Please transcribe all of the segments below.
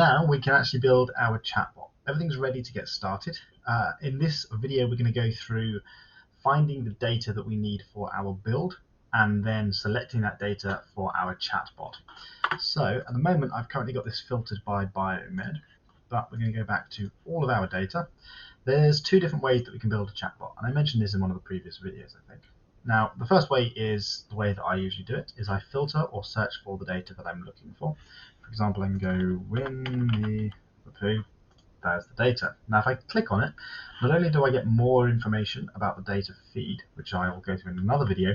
now we can actually build our chatbot. Everything's ready to get started. In this video, we're going to go through finding the data that we need for our build and then selecting that data for our chatbot. So at the moment, I've currently got this filtered by biomed, but we're going to go back to all of our data. There's two different ways that we can build a chatbot, and I mentioned this in one of the previous videos, I think. Now, the first way is the way that I usually do it, is I filter or search for the data that I'm looking for. For example, I can go Winnie the Pooh. There's the data. Now, if I click on it, not only do I get more information about the data feed, which I will go through in another video,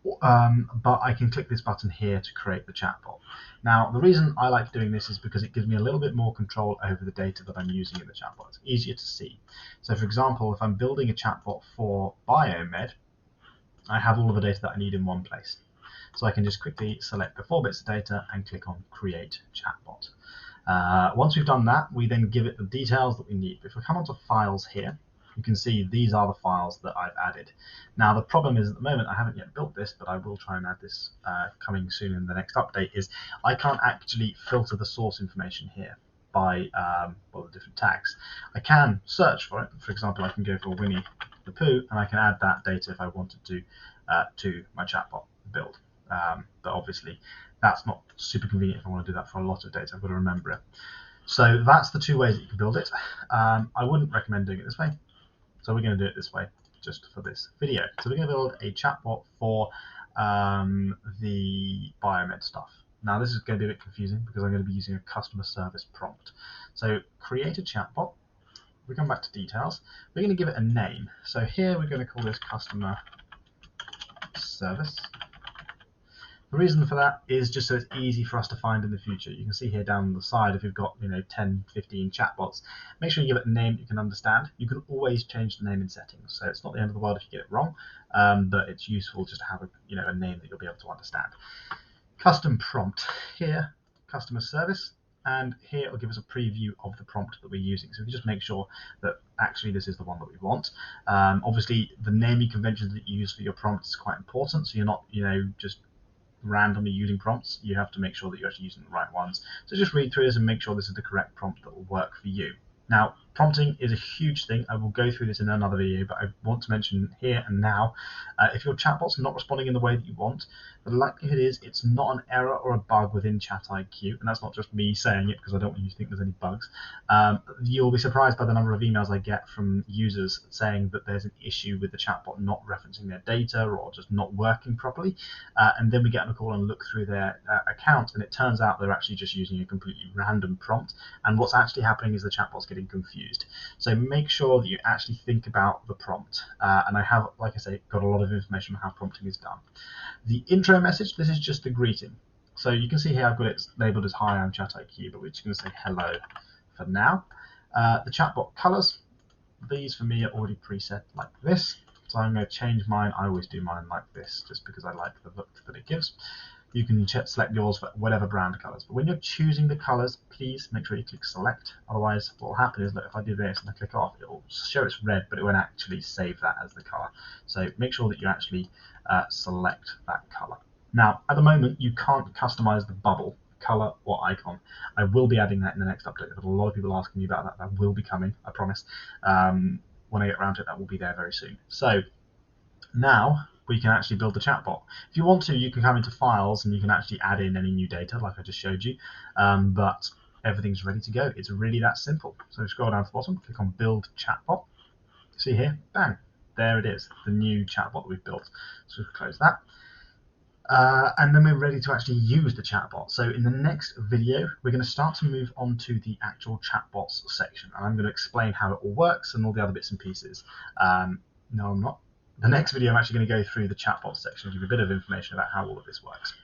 but I can click this button here to create the chatbot. Now, the reason I like doing this is because it gives me a little bit more control over the data that I'm using in the chatbot. It's easier to see. So, for example, if I'm building a chatbot for biomed, I have all of the data that I need in one place. So I can just quickly select the 4 bits of data and click on Create Chatbot. Once we've done that, we then give it the details that we need. If we come onto Files here, you can see these are the files that I've added. Now, the problem is at the moment I haven't yet built this, but I will try and add this coming soon in the next update, is I can't actually filter the source information here by the different tags. I can search for it. For example, I can go for Winnie the Pooh, and I can add that data if I wanted to my chatbot build. But obviously, that's not super convenient if I want to do that for a lot of data. I've got to remember it. So that's the two ways that you can build it. I wouldn't recommend doing it this way. So we're going to do it this way just for this video. So we're going to build a chatbot for the biomed stuff. Now, this is going to be a bit confusing because I'm going to be using a customer service prompt. So create a chatbot. We come back to details. We're going to give it a name. So here we're going to call this customer service. The reason for that is just so it's easy for us to find in the future. You can see here down the side, if you've got 10, 15 chatbots, make sure you give it a name you can understand. You can always change the name in settings, so it's not the end of the world if you get it wrong, but it's useful just to have a name that you'll be able to understand. Custom prompt here, customer service. And here it will give us a preview of the prompt that we're using. So we can just make sure that actually this is the one that we want. Obviously, the naming conventions that you use for your prompt is quite important. So you're not, just randomly using prompts. You have to make sure that you're actually using the right ones. So just read through this and make sure this is the correct prompt that will work for you. Now, prompting is a huge thing. I will go through this in another video, but I want to mention here and now, if your chatbot's not responding in the way that you want, the likelihood is it's not an error or a bug within ChatIQ, and that's not just me saying it because I don't want you to think there's any bugs. You'll be surprised by the number of emails I get from users saying that there's an issue with the chatbot not referencing their data or just not working properly, and then we get on a call and look through their account, and it turns out they're actually just using a completely random prompt, and what's actually happening is the chatbot's getting confused. So make sure that you actually think about the prompt, and I have, like I say, got a lot of information on how prompting is done. The intro message, this is just the greeting. So you can see here I've got it labeled as "Hi, I'm ChatIQ," but we're just going to say hello for now. The chatbot colors, these for me are already preset like this. So I'm going to change mine. I always do mine like this just because I like the look that it gives. You can select yours for whatever brand colors. But when you're choosing the colors, please make sure you click select. Otherwise, what will happen is that if I do this and I click off, it will show it's red, but it won't actually save that as the color. So make sure that you actually select that color. Now, at the moment, you can't customize the bubble, color, or icon. I will be adding that in the next update. I've got a lot of people asking me about that. That will be coming, I promise. When I get around to it, that will be there very soon. So now we can actually build the chatbot. If you want to, you can come into files and you can actually add in any new data like I just showed you, but everything's ready to go. It's really that simple. So scroll down to the bottom, click on Build Chatbot. See here, bang, there it is, the new chatbot that we've built. So we'll close that. And then we're ready to actually use the chatbot. So in the next video, we're going to start to move on to the actual chatbots section. And I'm going to explain how it all works and all the other bits and pieces. No, I'm not. The next video, I'm actually going to go through the chatbot section and give you a bit of information about how all of this works.